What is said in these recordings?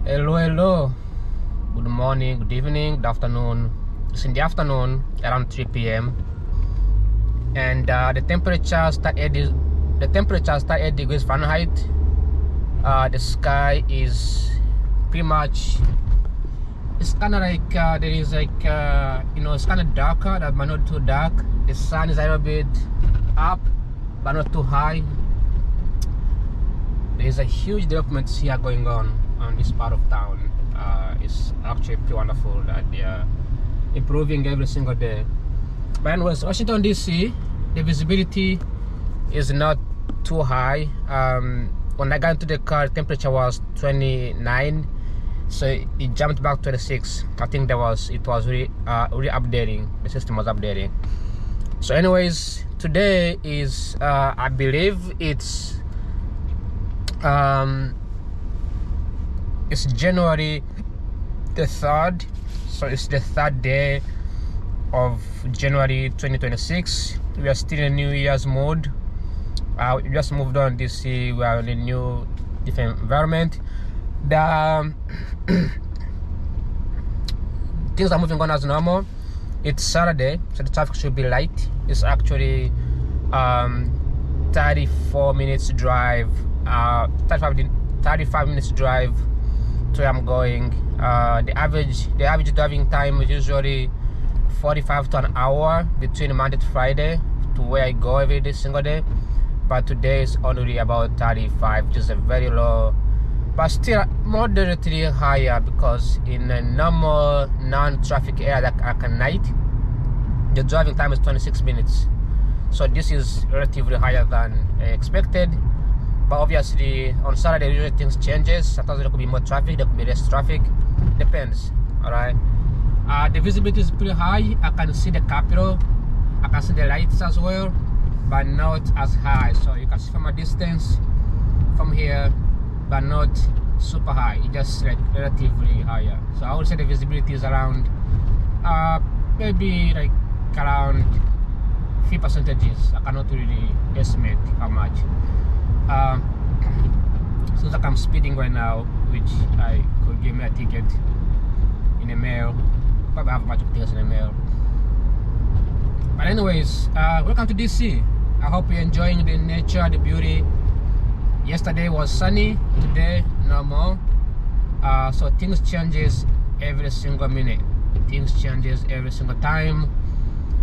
Hello. Good morning, good evening, good afternoon. It's in the afternoon around 3 p.m. and the temperature start at 8 degrees Fahrenheit. The sky is pretty much, it's kind of like there is like it's kind of darker, but not too dark. The sun is a little bit up but not too high. There is a huge development here going on this part of town. It's actually pretty wonderful that they are improving every single day. But anyways, Washington DC, the visibility is not too high. When I got into the car, temperature was 29, so it jumped back to 26. I think it was really updating. The system was updating. So anyways, today is I believe it's January the 3rd, so it's the 3rd day of January 2026. We are still in New Year's mode. We just moved on this year. We are in a new different environment. The things are moving on as normal. It's Saturday, so the traffic should be light. It's actually 35 minutes drive 35 minutes drive to where I'm going. The average driving time is usually 45 to an hour between Monday to Friday to where I go every single day, but today is only about 35, which is a very low, but still moderately higher, because in a normal non-traffic area like at night, the driving time is 26 minutes. So this is relatively higher than expected. But obviously on Saturday usually things changes. Sometimes there could be more traffic, there could be less traffic, depends. All right. The visibility is pretty high. I can see the Capitol, I can see the lights as well, but not as high. So you can see from a distance from here, but not super high. It's just like relatively higher. So I would say the visibility is around maybe like around few percentages. I cannot really estimate how much. Seems like I'm speeding right now, which I could give me a ticket in the mail. Probably have a bunch of tickets in the mail. But anyways, welcome to DC. I hope you're enjoying the nature, the beauty. Yesterday was sunny, today no more. So things changes every single minute. Things changes every single time.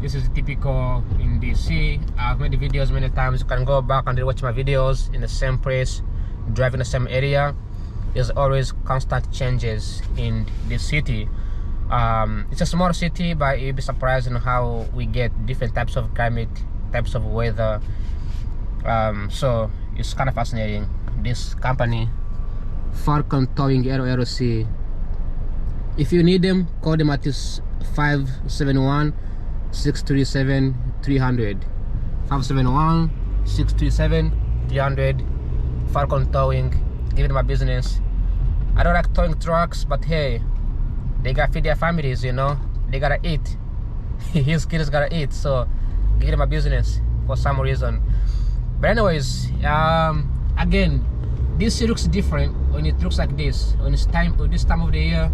This is typical in DC. I've made the videos many times. You can go back and watch my videos in the same place, drive in the same area. There's always constant changes in the city. It's a small city, but you'll be surprised in how we get different types of climate, types of weather. So it's kind of fascinating. This company, Falcon Towing LLC. If you need them, call them at this 571-637-300. 571-637-300. Falcon Towing. Give them a business. I don't like towing trucks, but hey, they gotta feed their families, you know. They gotta eat. His kids gotta eat, so give them a business for some reason. But anyways, again, this looks different when it looks like this. When it's this time of the year,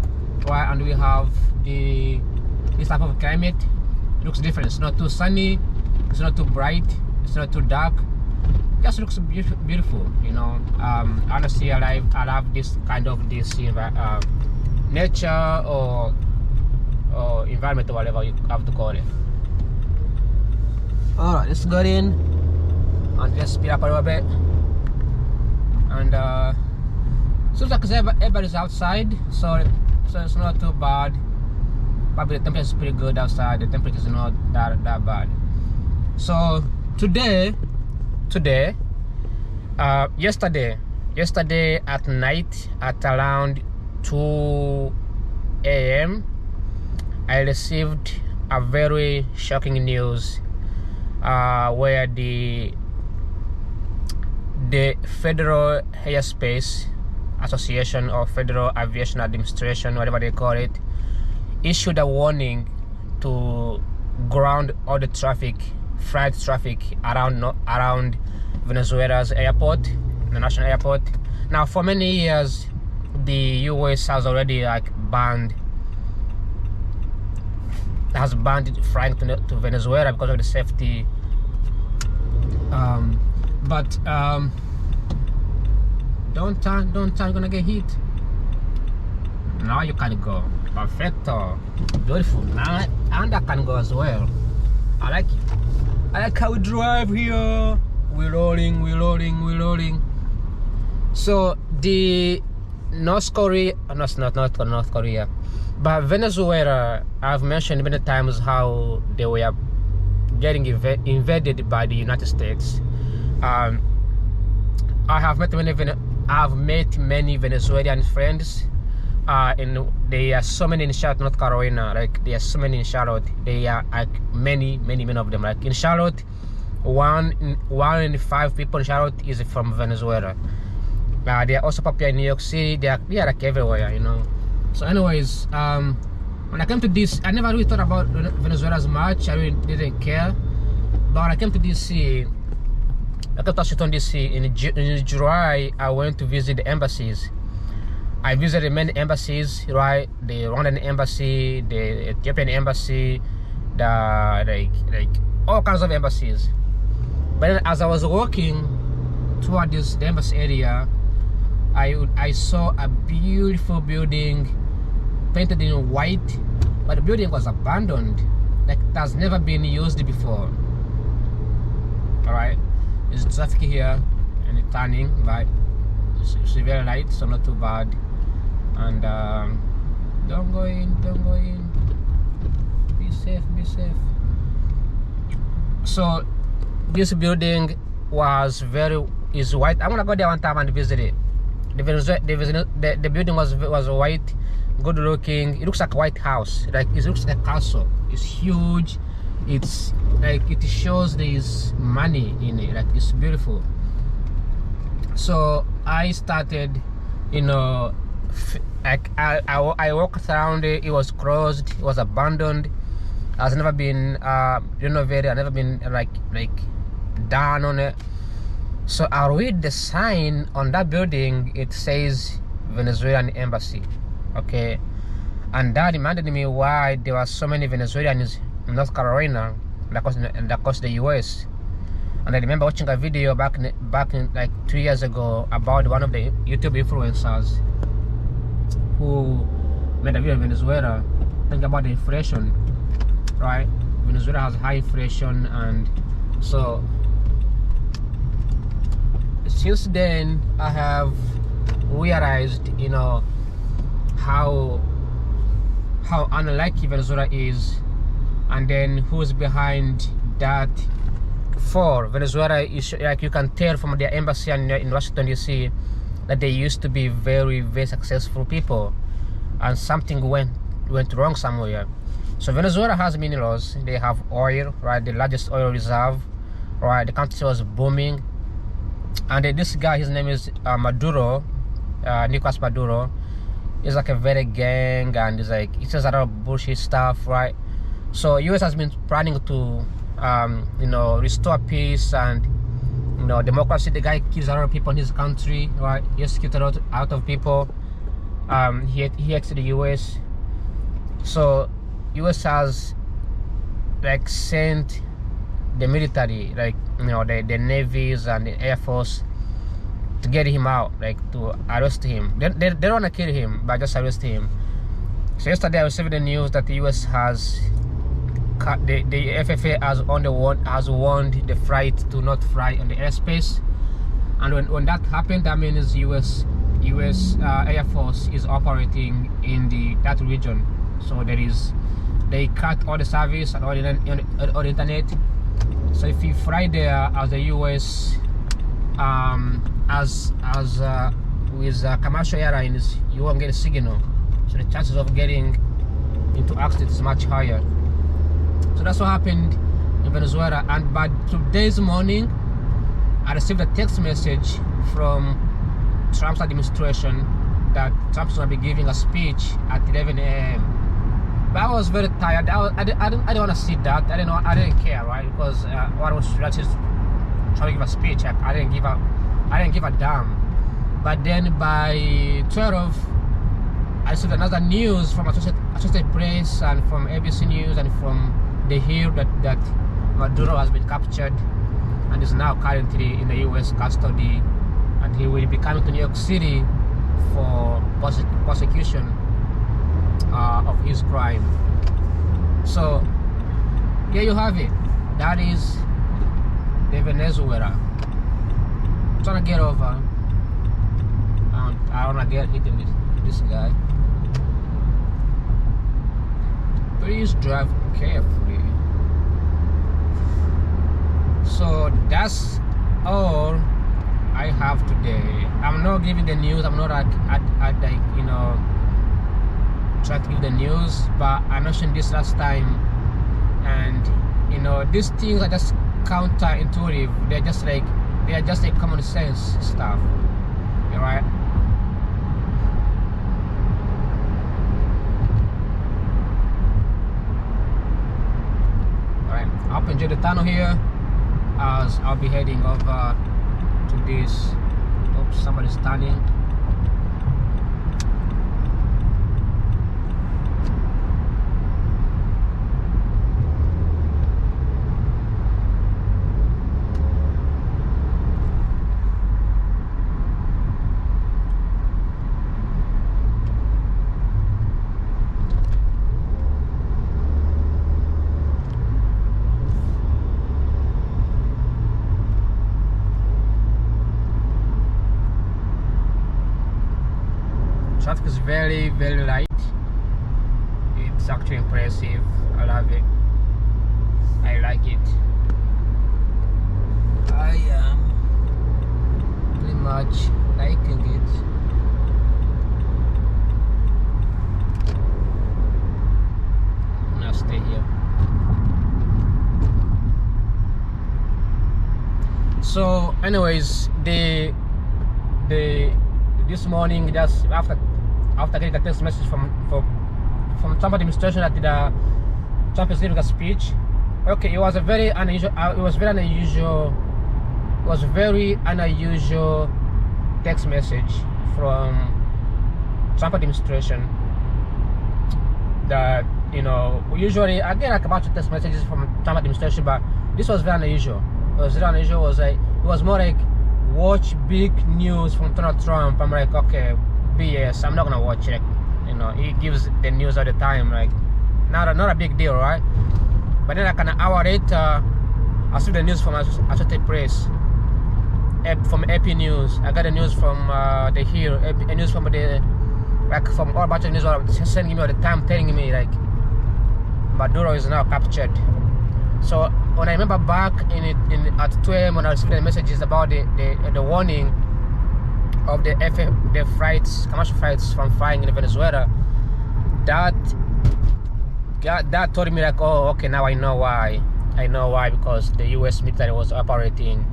right, and we have this type of climate. It looks different. It's not too sunny, it's not too bright, it's not too dark. It just looks beautiful, you know. Honestly, I love this kind of nature or environment, or whatever you have to call it. Alright, let's go in and just speed up a little bit. And seems like everybody's outside, so it's not too bad. Probably the temperature is pretty good outside. The temperature is not that bad. So yesterday at night at around 2 a.m. I received a very shocking news where the Federal Airspace Association or Federal Aviation Administration, whatever they call it, issued a warning to ground all the flight traffic around Venezuela's airport, the national airport. Now, for many years, the US has already like banned flying to Venezuela because of the safety. Don't turn, you're gonna get hit. Now you can go. Perfecto. Beautiful. Now and I can go as well. I like it. I like how we drive here. We're rolling. So the North Korea, not North Korea, but Venezuela, I've mentioned many times how they were getting invaded by the United States. I have met many Venezuelan friends. And there are so many in Charlotte, North Carolina. Like there are so many in Charlotte. There are like many of them. Like in Charlotte, one in 5 people in Charlotte is from Venezuela. They are also popular in New York City. They are like everywhere, you know. So, anyways, when I came to this, I never really thought about Venezuela as much. I really didn't care. But when I came to DC, I came to Washington DC in July. I went to visit the embassies. I visited many embassies, right? The Rwandan embassy, the Ethiopian embassy, the like all kinds of embassies. But then as I was walking toward the embassy area, I saw a beautiful building painted in white, but the building was abandoned, like it has never been used before. All right, there's traffic here and it's turning, but it's very light, so not too bad. And don't go in. Be safe. So this building is white. I'm gonna go there one time and visit it. The building was white, good looking. It looks like a White House. Like it looks like a castle. It's huge. It's like it shows there's money in it. Like it's beautiful. So I started, you know, like I walked around it. It was closed. It was abandoned. It has never been renovated. I've never been like done on it. So I read the sign on that building. It says Venezuelan embassy. Okay, and that reminded me why there were so many Venezuelans in North Carolina across the US. And I remember watching a video back in like 2 years ago about one of the YouTube influencers who made a video in Venezuela, thinking about the inflation, right? Venezuela has high inflation, and so since then I have realized, you know, how unlucky Venezuela is, and then who's behind that. For Venezuela, is like you can tell from their embassy in Washington DC that they used to be very successful people, and something went wrong somewhere. So Venezuela has minerals. They have oil, right? The largest oil reserve, right? The country was booming, and then this guy, his name is Maduro, Nicolas Maduro. He's like a very gang, and he's like, he says a lot of bullshit stuff, right? So US has been planning to you know, restore peace and, you know, democracy. The guy kills a lot of people in his country, right? He executed a lot of people. He hates the US. So US has like sent the military, like, you know, the navies and the air force to get him out, like to arrest him. They don't want to kill him, but just arrest him. So yesterday I received the news that the US has the FFA has warned the flight to not fly on the airspace, and when that happened, that means US Air Force is operating in that region. So they cut all the service and all the internet. So if you fly there as the US with commercial airlines, you won't get a signal. So the chances of getting into accident is much higher. So that's what happened in Venezuela. And by today's morning, I received a text message from Trump's administration that Trump's going to be giving a speech at 11 a.m. But I was very tired. I didn't want to see that. I didn't care, right? Because what was just trying to give a speech. I didn't give a damn. But then by 12, I saw another news from Associated Press and from ABC News and from The Hill that Maduro has been captured and is now currently in the U.S. custody, and he will be coming to New York City for prosecution of his crime. So here you have it. That is the Venezuela. I'm trying to get over. I don't want to get hitting this guy. Please drive carefully. So that's all I have today. I'm not giving the news. I'm not like trying to give the news, but I mentioned this last time, and these things are just counterintuitive. They are just like common sense stuff. Alright? Alright, I'll enjoy the tunnel here as I'll be heading over to this. Oops, somebody's turning. Traffic is very, very light. It's actually impressive. I love it. I like it. I am pretty much liking it. I'm gonna stay here. So anyways, this morning, just after getting a text message from Trump administration that Trump is giving a speech. Okay, it was very unusual text message from Trump administration that usually I get like a bunch of text messages from Trump administration, but this was very unusual. It was very unusual. It was more like, watch big news from Donald Trump. I'm like, okay, BS, I'm not gonna watch it. He gives the news all the time, like not a big deal, right? But then like an hour later, I see the news from Associated Press, from AP News. I got the news from The Hill, a news from from all bunch of news sending me all the time, telling me like Maduro is now captured. So when I remember back at 2 a.m. when I received the messages about the warning of the commercial flights from flying in Venezuela, that told me like, oh, okay, now I know why. Because the U.S. military was operating.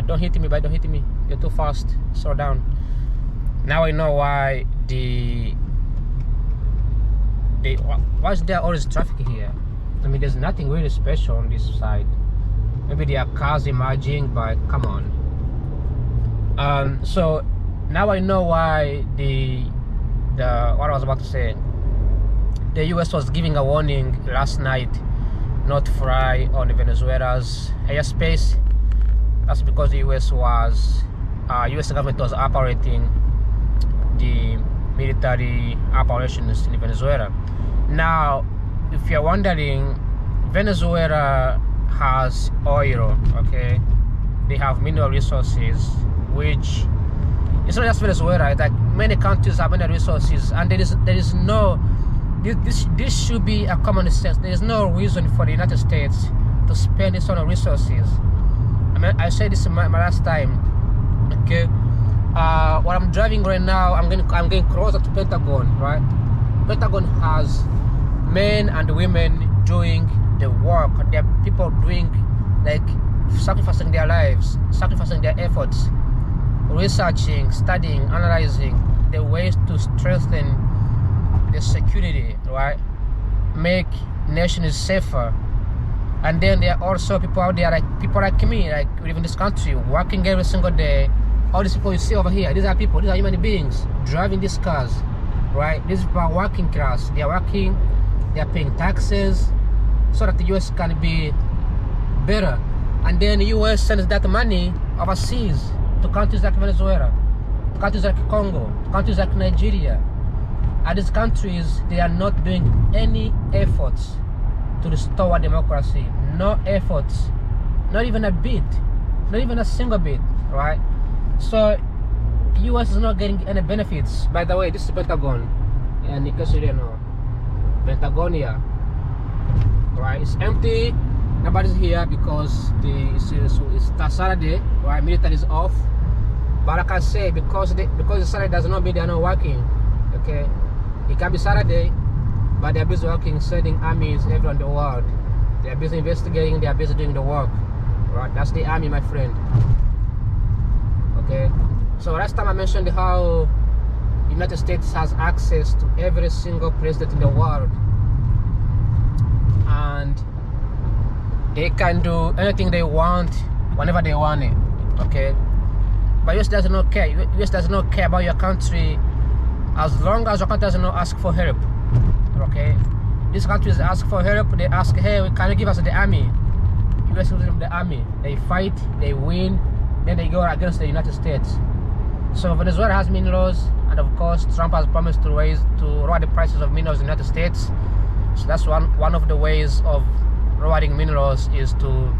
Don't hit me, but don't hit me. You're too fast. Slow down. Now I know why why is there always traffic here? I mean, there's nothing really special on this side. Maybe there are cars emerging, but come on. So now I know why what I was about to say. The US was giving a warning last night not to fly on the Venezuela's airspace. That's because the US government was operating the military operations in Venezuela. Now, if you're wondering, Venezuela has oil, okay? They have mineral resources, which it's not just Venezuela. It's like many countries have mineral resources, and there is no. This should be a common sense. There is no reason for the United States to spend this sort of resources. I mean, I said this in my last time. Okay, while I'm driving right now, I'm getting closer to Pentagon. Right, Pentagon has men and women doing the work. There are people doing, like, sacrificing their lives, sacrificing their efforts, researching, studying, analyzing the ways to strengthen the security, right? Make nations safer. And then there are also people out there, like people like me, like we live in this country, working every single day all these people you see over here, these are people, these are human beings driving these cars, right? These people are working class. They are working, they are paying taxes so that the US can be better. And then the US sends that money overseas to countries like Venezuela, to countries like Congo, to countries like Nigeria. And these countries, they are not doing any efforts to restore democracy. No efforts, not even a bit, not even a single bit, right? So US is not getting any benefits. By the way, this is the Pentagon, and in case you didn't know, Pentagon here, right? It's empty. Nobody's here because it's Saturday, right? Military is off. But like I say, because it's Saturday does not mean they are not working. Okay, it can be Saturday, but they are busy working, sending armies everywhere in the world. They are busy investigating. They are busy doing the work. Right? That's the army, my friend. Okay. So last time I mentioned how United States has access to every single president in the world, and they can do anything they want whenever they want it. Okay. But US does not care. US does not care about your country as long as your country does not ask for help. Okay. These countries ask for help. They ask, hey, can you give us the army? US gives them the army. They fight, they win, then they go against the United States. So Venezuela has minerals, and of course Trump has promised to lower the prices of minerals in the United States. So that's one of the ways of lowering minerals is to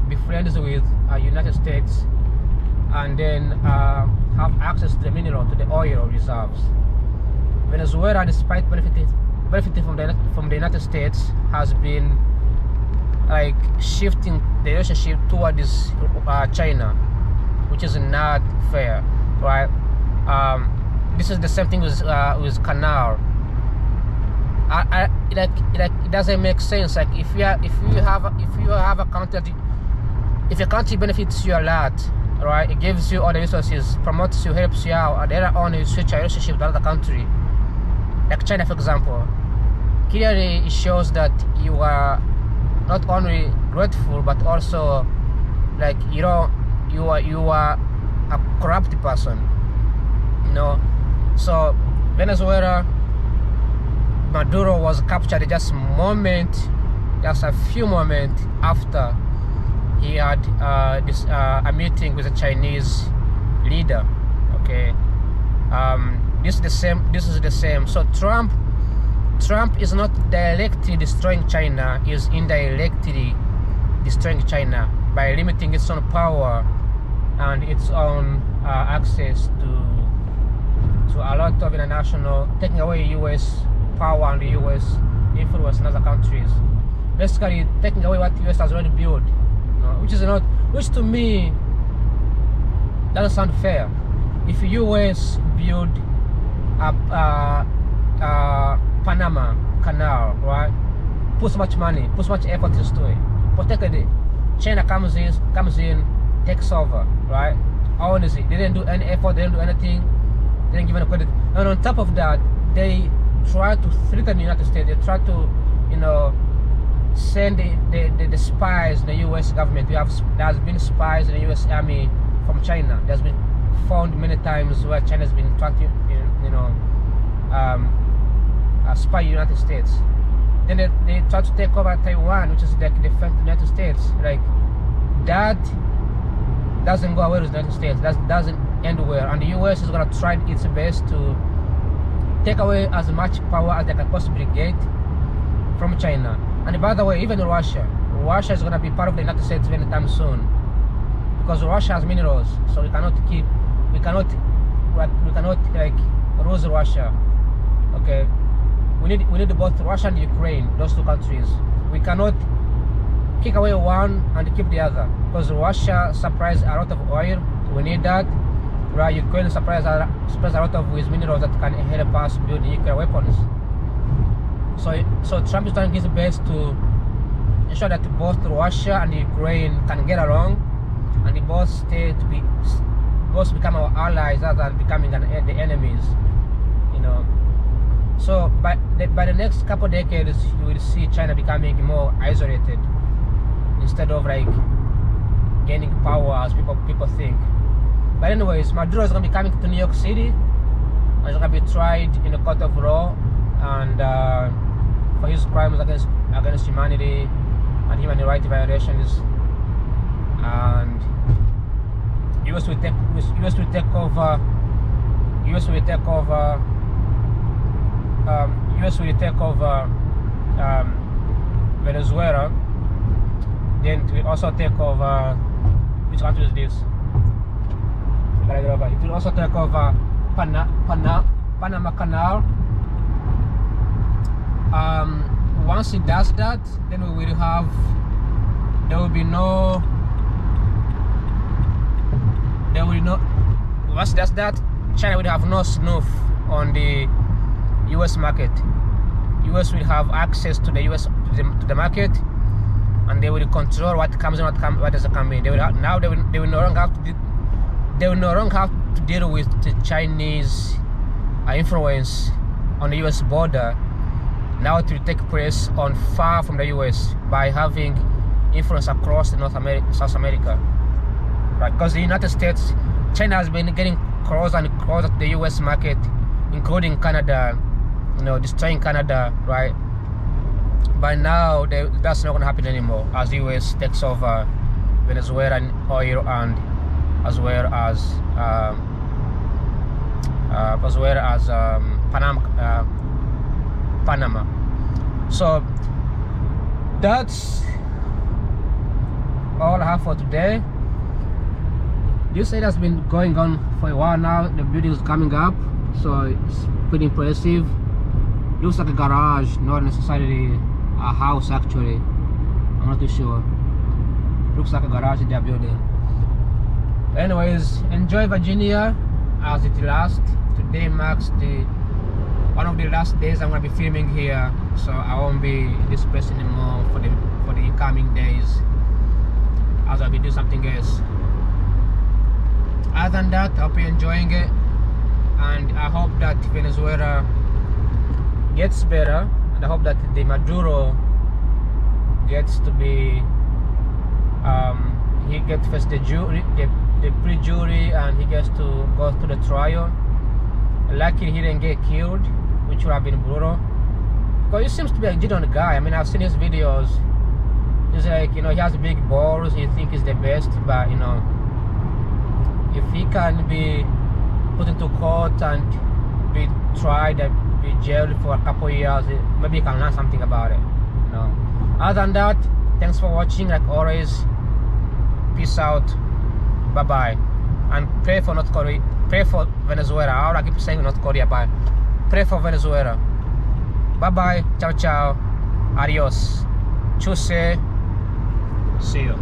be friends with United States, and then have access to the mineral, to the oil reserves. Venezuela, despite benefiting from the United States, has been like shifting the relationship toward this China, which is not fair, right? This is the same thing with canal. It doesn't make sense. Like if you have a country, if your country benefits you a lot, right? It gives you all the resources, promotes you, helps you out, and later on you switch your relationship with another country, like China, for example. Clearly, it shows that you are not only grateful but also like you are a corrupt person, you know. So Venezuela, Maduro was captured just a few moments after he had a meeting with a Chinese leader. Okay, this is the same. So Trump is not directly destroying China, he is indirectly destroying China by limiting its own power and its own access to a lot of international, taking away US power and US influence in other countries. Basically taking away what US has already built, you know, which to me doesn't sound fair. If US build Panama Canal, right? Put so much money, put so much effort into it. Protected it. China comes in, takes over, right? Owns it. They didn't do any effort, they didn't do anything, they didn't give any credit. And on top of that, they try to threaten the United States. They try to, you know, send the spies in the US government. There has been spies in the US Army from China. There's been found many times where China's been trying to, you know, spy United States. Then they try to take over Taiwan, which is like the United States. Like that doesn't go away with the United States. That doesn't end well. And the US is gonna try its best to take away as much power as they can possibly get from China. And by the way, even Russia is gonna be part of the United States anytime soon, because Russia has minerals. So we cannot like lose Russia. Okay. We need both Russia and Ukraine, those two countries. We cannot kick away one and keep the other, because Russia supplies a lot of oil. We need that. Right? Ukraine supplies a lot of with minerals that can help us build nuclear weapons. So Trump is trying his best to ensure that both Russia and Ukraine can get along, and they both become our allies rather than becoming the enemies. You know. So by the next couple decades, you will see China becoming more isolated instead of like gaining power as people think. But anyways, Maduro is going to be coming to New York City. And he's going to be tried in a court of law and for his crimes against humanity and human rights violations. And US will take over. US will take over. US will take over Venezuela. Then it will also take over. Which country is this? It will also take over Panama Canal. Once it does that, then we will have. There will be no. There will not. Once it does that, China will have no snuff on the U.S. market. U.S. will have access to the U.S. to the market, and they will control what comes in, what doesn't come in. They will no longer have to deal with the Chinese influence on the U.S. border. Now it will take place on far from the U.S. by having influence across the South America. Right? Because the United States, China has been getting closer and closer to the U.S. market, including Canada. Destroying Canada, right? By now, that's not going to happen anymore as the U.S. takes over Venezuelan oil and as well as Panama. So that's all I have for today. This site has been going on for a while now. The building is coming up, so it's pretty impressive. Looks like a garage, not necessarily a house actually. I'm not too sure. Looks like a garage in their building. Anyways, enjoy Virginia as it lasts. Today marks one of the last days I'm gonna be filming here, so I won't be in this place anymore for the coming days, as I'll be doing something else. Other than that, I hope you're enjoying it, and I hope that Venezuela gets better, and I hope that the Maduro gets to be he gets first the pre-jury, and he gets to go through the trial. Luckily he didn't get killed, which would have been brutal, because he seems to be a genuine guy. I mean, I've seen his videos. He's like, he has big balls, he thinks he's the best, but if he can be put into court and be tried and be jailed for a couple of years, maybe he can learn something about it. Other than that, thanks for watching. Like always, peace out, bye bye, and pray for North Korea. Pray for Venezuela. I keep saying North Korea, but pray for Venezuela. Bye bye, ciao ciao, adios, chuse, see you.